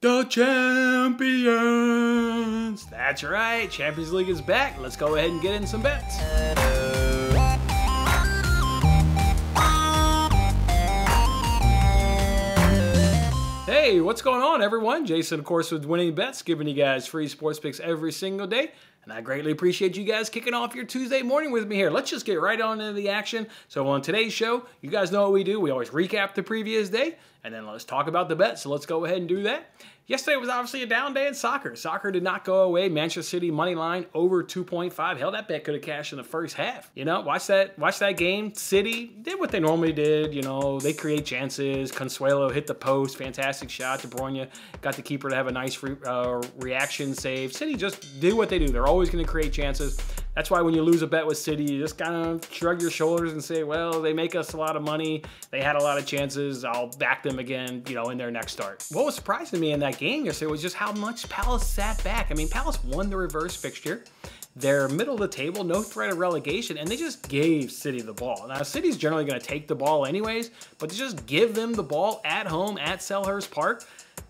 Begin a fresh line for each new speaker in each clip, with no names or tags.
The champions! That's right, Champions League is back. Let's go ahead and get in some bets. Hey, what's going on, everyone? Jason, of course, with Winning Bets, giving you guys free sports picks every single day. And I greatly appreciate you guys kicking off your Tuesday morning with me here. Let's just get right on into the action. So on today's show, you guys know what we do. We always recap the previous day, and then let's talk about the bets. So let's go ahead and do that. Yesterday was obviously a down day in soccer. Soccer did not go away. Manchester City money line over 2.5. Hell, that bet could have cashed in the first half. You know, watch that game. City did what they normally did. You know, they create chances. Consuelo hit the post. Fantastic shot. De Bruyne got the keeper to have a nice reaction save. City just do what they do. They're always going to create chances. That's why when you lose a bet with City, you just kind of shrug your shoulders and say, well, they make us a lot of money. They had a lot of chances. I'll back them again, you know, in their next start. What was surprising to me in that game yesterday was just how much Palace sat back. I mean, Palace won the reverse fixture. They're middle of the table, no threat of relegation, and they just gave City the ball. Now, City's generally going to take the ball anyways, but to just give them the ball at home at Selhurst Park.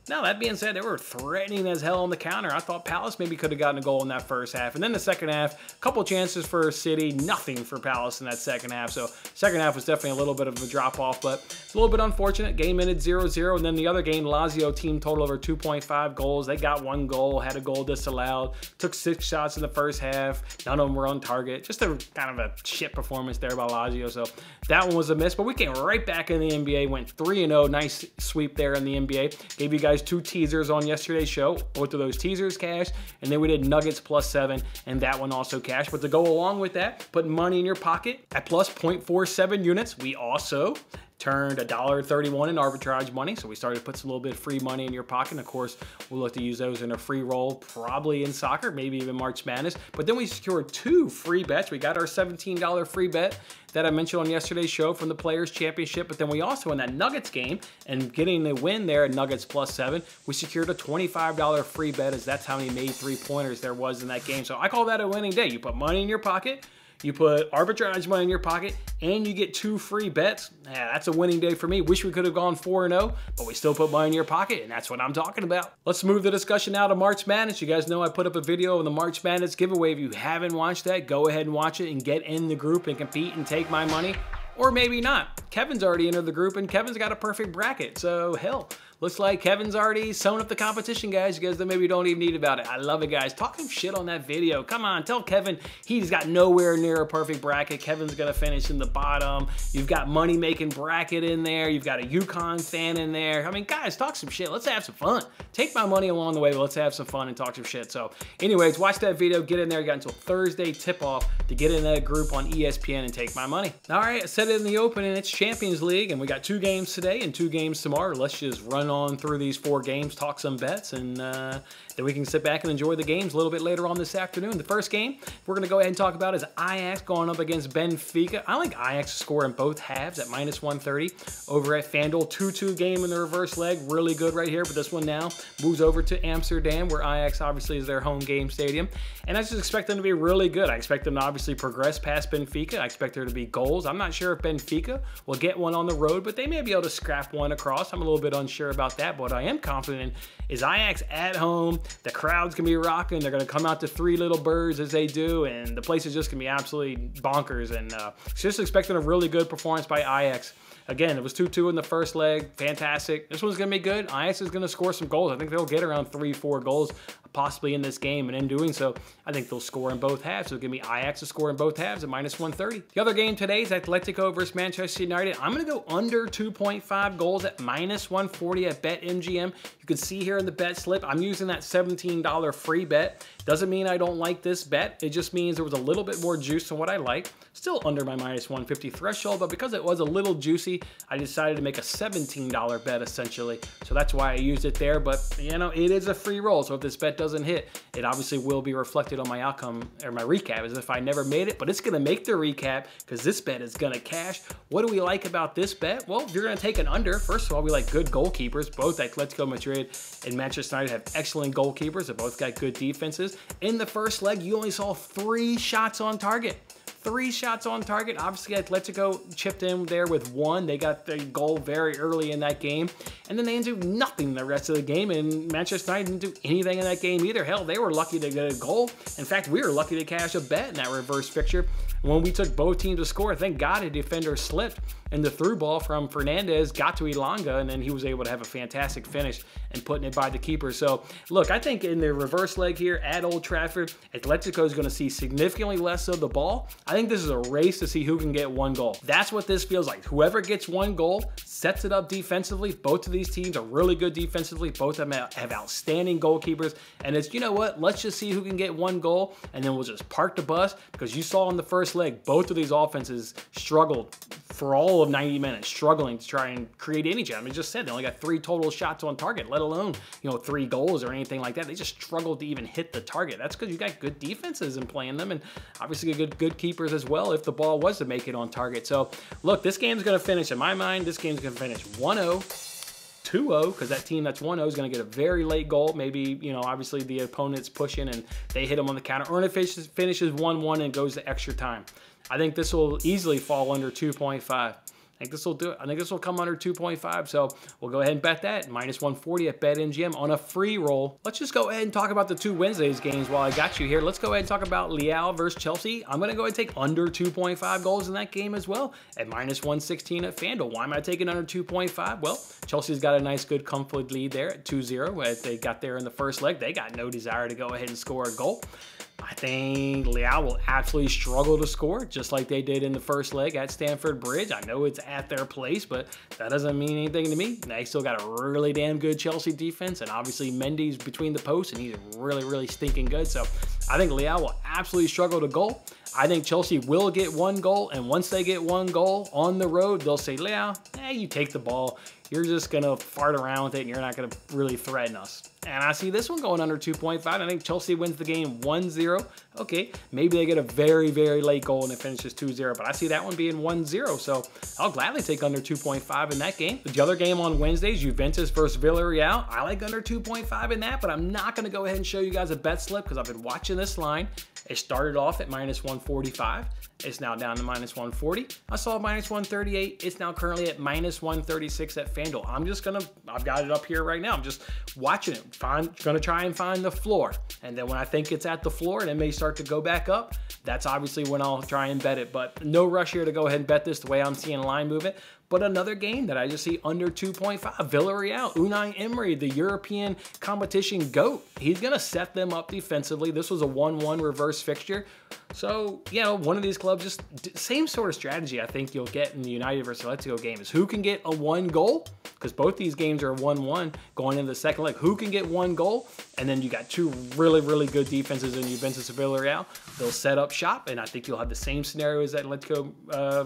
Now, that being said, they were threatening as hell on the counter. I thought Palace maybe could have gotten a goal in that first half. And then the second half, a couple chances for City, nothing for Palace in that second half. So second half was definitely a little bit of a drop-off, but it's a little bit unfortunate. Game ended 0-0. And then the other game, Lazio team total over 2.5 goals. They got one goal, had a goal disallowed, took 6 shots in the first half. None of them were on target. Just a kind of a shit performance there by Lazio. So that one was a miss. But we came right back in the NBA, went 3-0. Nice sweep there in the NBA. Gave you guys 2 teasers on yesterday's show. Both of those teasers cashed, and then we did Nuggets +7, and that one also cashed. But to go along with that, put money in your pocket at plus 0.47 units. We also turned $1.31 in arbitrage money, so we started to put a little bit of free money in your pocket. And of course, we'll look to use those in a free roll, probably in soccer, maybe even March Madness. But then we secured 2 free bets. We got our $17 free bet that I mentioned on yesterday's show from the Players Championship, but then we also, in that Nuggets game, and getting the win there at Nuggets +7, we secured a $25 free bet, as that's how many made 3-pointers there was in that game. So I call that a winning day. You put money in your pocket, you put arbitrage money in your pocket, and you get 2 free bets. Yeah, that's a winning day for me. Wish we could have gone 4-0, but we still put money in your pocket, and that's what I'm talking about. Let's move the discussion now to March Madness. You guys know I put up a video of the March Madness giveaway. If you haven't watched that, go ahead and watch it and get in the group and compete and take my money. Or maybe not. Kevin's already entered the group, and Kevin's got a perfect bracket. So, hell, looks like Kevin's already sewn up the competition, guys. You guys that maybe don't even need about it. I love it, guys. Talk some shit on that video. Come on, tell Kevin he's got nowhere near a perfect bracket. Kevin's going to finish in the bottom. You've got money-making bracket in there. You've got a UConn fan in there. I mean, guys, talk some shit. Let's have some fun. Take my money along the way, but let's have some fun and talk some shit. So, anyways, watch that video. Get in there. You got until Thursday tip-off to get in that group on ESPN and take my money. All right, I said it in the open, and it's Champions League, and we got 2 games today and 2 games tomorrow. Let's just run on through these 4 games, talk some bets, and then we can sit back and enjoy the games a little bit later on this afternoon. The first game we're going to go ahead and talk about is Ajax going up against Benfica. I like Ajax to score in both halves at -130 over at FanDuel. 2-2 game in the reverse leg. Really good right here, but this one now moves over to Amsterdam, where Ajax obviously is their home game stadium. And I just expect them to be really good. I expect them to obviously progress past Benfica. I expect there to be goals. I'm not sure if Benfica will get one on the road, but they may be able to scrap one across. I'm a little bit unsure about that, but what I am confident in is Ajax at home. The crowd's going to be rocking. They're going to come out to 3 little birds as they do, and the place is just going to be absolutely bonkers. And just expecting a really good performance by Ajax. Again, it was 2-2 in the first leg. Fantastic. This one's going to be good. Ajax is going to score some goals. I think they'll get around 3-4 goals possibly in this game, and in doing so, I think they'll score in both halves. So give me Ajax to score in both halves at -130. The other game today is Atletico versus Manchester United. I'm going to go under 2.5 goals at -140 at BetMGM. You can see here in the bet slip, I'm using that $17 free bet. Doesn't mean I don't like this bet. It just means there was a little bit more juice than what I like. Still under my -150 threshold, but because it was a little juicy, I decided to make a $17 bet essentially. So that's why I used it there. But you know, it is a free roll. So if this bet doesn't hit, it obviously will be reflected on my outcome or my recap as if I never made it. But it's going to make the recap because this bet is going to cash. What do we like about this bet? Well, if you're going to take an under, first of all, we like good goalkeepers. Both Atletico Madrid and Manchester United have excellent goalkeepers. They both got good defenses. In the first leg, you only saw 3 shots on target. 3 shots on target. Obviously, Atletico chipped in there with 1. They got the goal very early in that game, and then they didn't do nothing the rest of the game, and Manchester United didn't do anything in that game either. Hell, they were lucky to get a goal. In fact, we were lucky to cash a bet in that reverse fixture. When we took both teams to score, thank God a defender slipped, and the through ball from Fernandez got to Elanga, and then he was able to have a fantastic finish and putting it by the keeper. So, look, I think in the reverse leg here at Old Trafford, Atletico is going to see significantly less of the ball. I think this is a race to see who can get 1 goal. That's what this feels like. Whoever gets 1 goal sets it up defensively. Both of these teams are really good defensively. Both of them have outstanding goalkeepers. And it's, you know what, let's just see who can get 1 goal, and then we'll just park the bus, because you saw in the first leg, both of these offenses struggled for all of 90 minutes, struggling to try and create any chance. I mean, just said they only got 3 total shots on target, let alone, 3 goals or anything like that. They just struggled to even hit the target. That's because you got good defenses in playing them, and obviously good keepers as well if the ball was to make it on target. So, look, this game's going to finish, in my mind, this game's going to finish 1-0. 2-0, because that team that's 1-0 is going to get a very late goal. Maybe, obviously the opponent's pushing and they hit them on the counter. Or if it finishes 1-1 and goes to extra time. I think this will easily fall under 2.5. I think this will do it. I think this will come under 2.5. So we'll go ahead and bet that. -140 at BetMGM on a free roll. Let's just go ahead and talk about the 2 Wednesdays games while I got you here. Let's go ahead and talk about Lille versus Chelsea. I'm going to go ahead and take under 2.5 goals in that game as well at -116 at FanDuel. Why am I taking under 2.5? Well, Chelsea's got a nice, good, comfortable lead there at 2-0. They got there in the first leg. They got no desire to go ahead and score a goal. I think Lille will absolutely struggle to score, just like they did in the first leg at Stamford Bridge. I know it's at their place, but that doesn't mean anything to me. They still got a really damn good Chelsea defense, and obviously Mendy's between the posts, and he's really, really stinking good. So I think Lille will absolutely struggle to goal. I think Chelsea will get 1 goal, and once they get 1 goal on the road, they'll say, Lille, you take the ball. You're just going to fart around with it, and you're not going to really threaten us. And I see this one going under 2.5. I think Chelsea wins the game 1-0. Okay, maybe they get a very, very late goal and it finishes 2-0, but I see that one being 1-0. So I'll gladly take under 2.5 in that game. The other game on Wednesdays, Juventus versus Villarreal. I like under 2.5 in that, but I'm not going to go ahead and show you guys a bet slip because I've been watching this line. It started off at -145. It's now down to -140. I saw -138. It's now currently at -136 at FanDuel. I've got it up here right now. I'm just watching it. Gonna try and find the floor. And then when I think it's at the floor and it may start to go back up, that's obviously when I'll try and bet it. But no rush here to go ahead and bet this the way I'm seeing line movement. But another game that I just see under 2.5, Villarreal, Unai Emery, the European competition GOAT. He's going to set them up defensively. This was a 1-1 reverse fixture. So, one of these clubs, just same sort of strategy I think you'll get in the United versus Atletico game is who can get a 1 goal, because both these games are 1-1 going into the second leg. Who can get 1 goal? And then you got 2 really, really good defenses in Juventus and Villarreal. They'll set up shop, and I think you'll have the same scenario as Atletico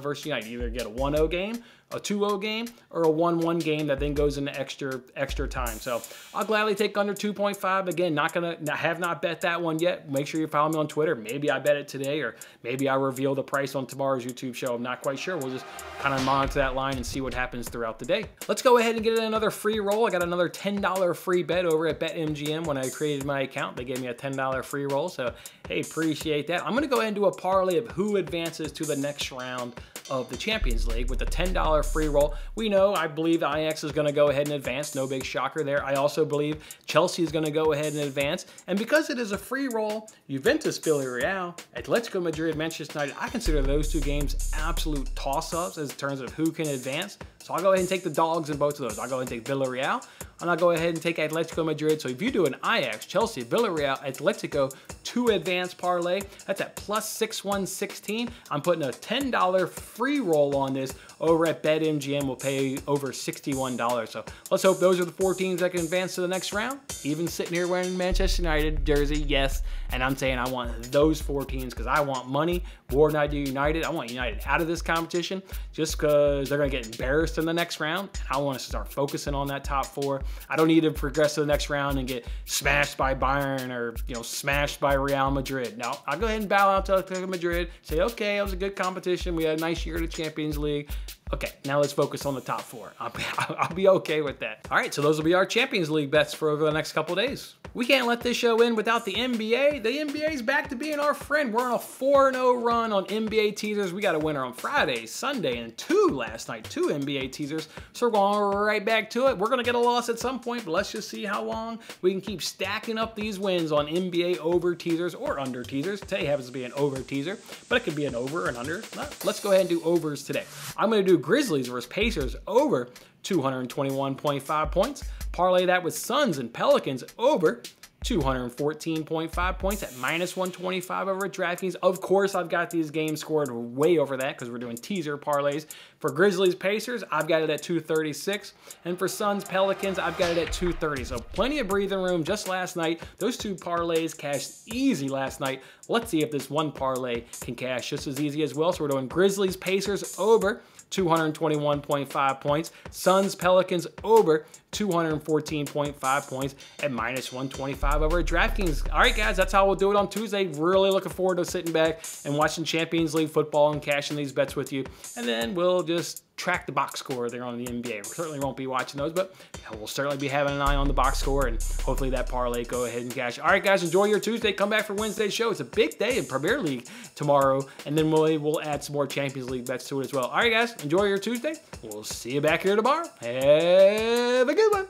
versus United. You either get a 1-0 game, a 2-0 game, or a 1-1 game that then goes into extra time. So I'll gladly take under 2.5. Again, have not bet that one yet. Make sure you follow me on Twitter. Maybe I bet it today, or maybe I reveal the price on tomorrow's YouTube show. I'm not quite sure. We'll just kind of monitor that line and see what happens throughout the day. Let's go ahead and get another free roll. I got another $10 free bet over at BetMGM when I created my account. They gave me a $10 free roll, so hey, appreciate that. I'm going to go ahead and do a parlay of who advances to the next round of the Champions League with the $10 free roll. I believe Ajax is going to go ahead and advance. No big shocker there. I also believe Chelsea is going to go ahead and advance. And because it is a free roll, Juventus, Villarreal, Atletico Madrid, Manchester United, I consider those 2 games absolute toss-ups in terms of who can advance. So I'll go ahead and take the dogs in both of those. I'll go ahead and take Villarreal, and I'll go ahead and take Atletico Madrid. So if you do an Ajax, Chelsea, Villarreal, Atletico to advance parlay, that's at +6116. I'm putting a $10 free roll on this over at BetMGM. Will pay over $61. So let's hope those are the 4 teams that can advance to the next round. Even sitting here wearing Manchester United jersey, yes. And I'm saying I want those 4 teams because I want money more than I do United. I want United out of this competition just because they're going to get embarrassed in the next round. And I want to start focusing on that top 4. I don't need to progress to the next round and get smashed by Bayern or smashed by Real Madrid. No, I'll go ahead and bow out to Atletico Madrid. Say, okay, it was a good competition. We had a nice year at the Champions League. Okay, now let's focus on the top 4. I'll be okay with that. All right, so those will be our Champions League bets for over the next couple of days. we can't let this show end without the NBA. The NBA's back to being our friend. We're on a 4-0 run on NBA teasers. We got a winner on Friday, Sunday, and 2 last night. 2 NBA teasers. So we're going right back to it. We're going to get a loss at some point, but let's just see how long we can keep stacking up these wins on NBA over teasers or under teasers. Today happens to be an over teaser, but it could be an over and under. Let's go ahead and do overs today. I'm going to do Grizzlies versus Pacers over 221.5 points. Parlay that with Suns and Pelicans over 214.5 points at -125 over at DraftKings. Of course, I've got these games scored way over that because we're doing teaser parlays. For Grizzlies Pacers, I've got it at 236. And for Suns Pelicans, I've got it at 230. So plenty of breathing room just last night. Those 2 parlays cashed easy last night. Let's see if this one parlay can cash just as easy as well. So we're doing Grizzlies Pacers over 221.5 points. Suns Pelicans over 214.5 points at -125 over at DraftKings. All right, guys, that's how we'll do it on Tuesday. Really looking forward to sitting back and watching Champions League football and cashing these bets with you. And then we'll just track the box score there on the NBA. We certainly won't be watching those, but we'll certainly be having an eye on the box score, and hopefully that parlay go ahead and cash. All right, guys, enjoy your Tuesday. Come back for Wednesday's show. It's a big day in Premier League tomorrow, and then we'll add some more Champions League bets to it as well. All right, guys, enjoy your Tuesday. We'll see you back here tomorrow. Have a good one.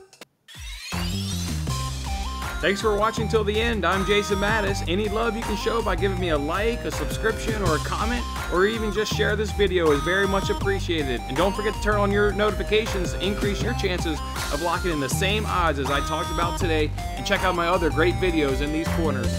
Thanks for watching till the end. I'm Jason Mattis. Any love you can show by giving me a like, a subscription, or a comment, or even just share this video is very much appreciated. And don't forget to turn on your notifications to increase your chances of locking in the same odds as I talked about today. And check out my other great videos in these corners.